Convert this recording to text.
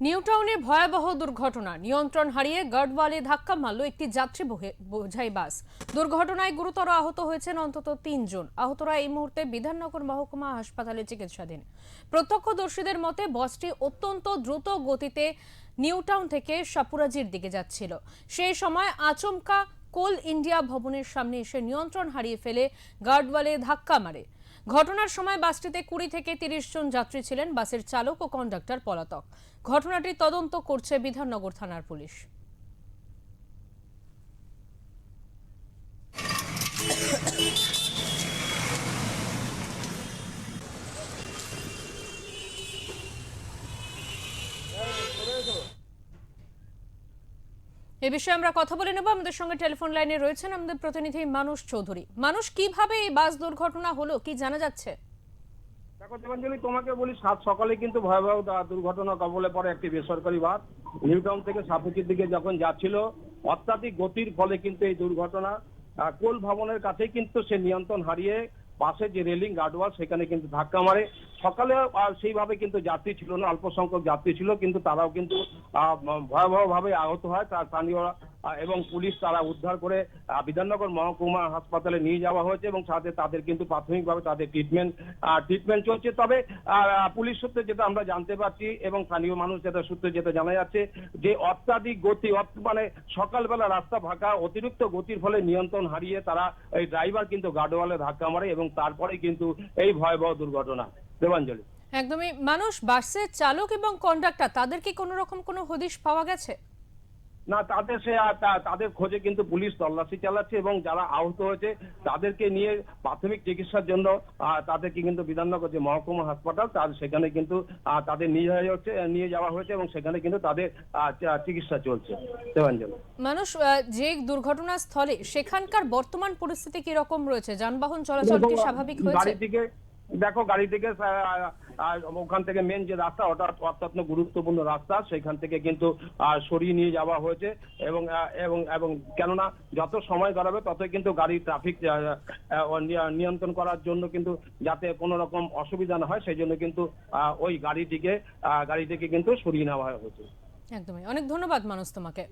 নিউটাউনে ভয়াবহ দুর্ঘটনা, নিয়ন্ত্রণ হারিয়ে গার্ডওয়ালে ধাক্কা মারল একটি যাত্রী বোঝাই বাস। দুর্ঘটনায় গুরুতর আহত হয়েছেন অন্তত ৩ জন। আহতরা এই মুহূর্তে বিধাননগর মহকুমা হাসপাতালে চিকিৎসাধীন। প্রত্যক্ষদর্শীদের মতে বাসটি অত্যন্ত দ্রুত গতিতে নিউটাউন থেকে সাপুরাজির দিকে যাচ্ছিল। সেই সময় আচমকা কোল ইন্ডিয়া ভবনের সামনে এসে নিয়ন্ত্রণ হারিয়ে ফেলে গার্ডওয়ালে ধাক্কা মারে। ঘটনার সময় বাসটিতে ২০ থেকে ৩০ জন যাত্রী ছিলেন। বাসের চালক ও কন্ডাক্টর পলাতক। ঘটনাটি তদন্ত করছে বিধাননগর থানার পুলিশ। এ বিষয়ে আমরা কথা বলে নেব। আমাদের সঙ্গে টেলিফোন লাইনে রয়েছেন আমাদের প্রতিনিধি মানুষ চৌধুরী। মানুষ, কিভাবে এই বাস দুর্ঘটনা হলো, কি জানা যাচ্ছে? দেখো দেবাঞ্জলি, তোমাকে বলি, সাত সকালে কিন্তু ভয়াবহ দুর্ঘটনা কবলে পড়ে একটি বেসরকারি বাস। নিউটাউন থেকে সাপুচির দিকে যখন যাচ্ছিল, অত্যাধিক গতির ফলে কিন্তু এই দুর্ঘটনা। কোল ভবনের কাছেই কিন্তু সে নিয়ন্ত্রণ হারিয়ে পাশে যে রেলিং গার্ডওয়াল সেখানে কিন্তু ধাক্কা মারে। সকালে সেইভাবে কিন্তু যাত্রী ছিল না, অল্প সংখ্যক যাত্রী ছিল, কিন্তু তারাও কিন্তু ভয়াবহভাবে আহত হয়। তার স্থানীয় এবং পুলিশ তারা উদ্ধার করে বিধাননগর মহকুমা হাসপাতালে নিয়ে যাওয়া হয়েছে এবং সাথে তাদের কিন্তু প্রাথমিকভাবে তাদের ট্রিটমেন্ট চলছে। তবে পুলিশ সূত্রে যেটা আমরা জানতে পারছি এবং স্থানীয় মানুষ যেটা সূত্রে যেটা জানা যাচ্ছে, যে অত্যাধিক গতি, মানে সকালবেলা রাস্তা ফাঁকা, অতিরিক্ত গতির ফলে নিয়ন্ত্রণ হারিয়ে তারা এই ড্রাইভার কিন্তু গার্ডওয়ালে ধাক্কা মারে এবং তারপরে কিন্তু এই ভয়াবহ দুর্ঘটনা। দেবাঞ্জলি, একদমই মানুষ, বাসের চালক এবং কন্ডাক্টর তাদের কি কোনো রকম কোনো হদিশ পাওয়া গেছে? না, তাদের খোঁজে কিন্তু পুলিশ তল্লাশি চালাচ্ছে এবং যারা আহত হয়েছে তাদেরকে নিয়ে প্রাথমিক চিকিৎসার জন্য তাদেরকে কিন্তু বিধাননগর যে মহকুমা হাসপাতাল সেখানে কিন্তু তাদের নিয়ে যাওয়া হয়েছে এবং সেখানে কিন্তু তাদের চিকিৎসা চলছে। দেবাঞ্জলি, মানুষ, যে দুর্ঘটনাস্থলে সেখানকার বর্তমান পরিস্থিতি কি রকম রয়েছে? যানবাহন চলাচল কি স্বাভাবিক হয়েছে? গাড়ি থেকে ওখান থেকে মেন যে রাস্তা, ওটা অত্যন্ত গুরুত্বপূর্ণ রাস্তা, সেখান থেকে কিন্তু সরিয়ে নিয়ে যাওয়া হয়েছে এবং এবং এবং কেননা যত সময় গড়াবে ততই কিন্তু গাড়ি ট্রাফিক নিয়ন্ত্রণ করার জন্য কিন্তু যাতে কোনো রকম অসুবিধা না হয় সেই জন্য কিন্তু ওই গাড়িটিকে কিন্তু সরিয়ে নেওয়া হয়েছে। একদমই, অনেক ধন্যবাদ মানুষ তোমাকে।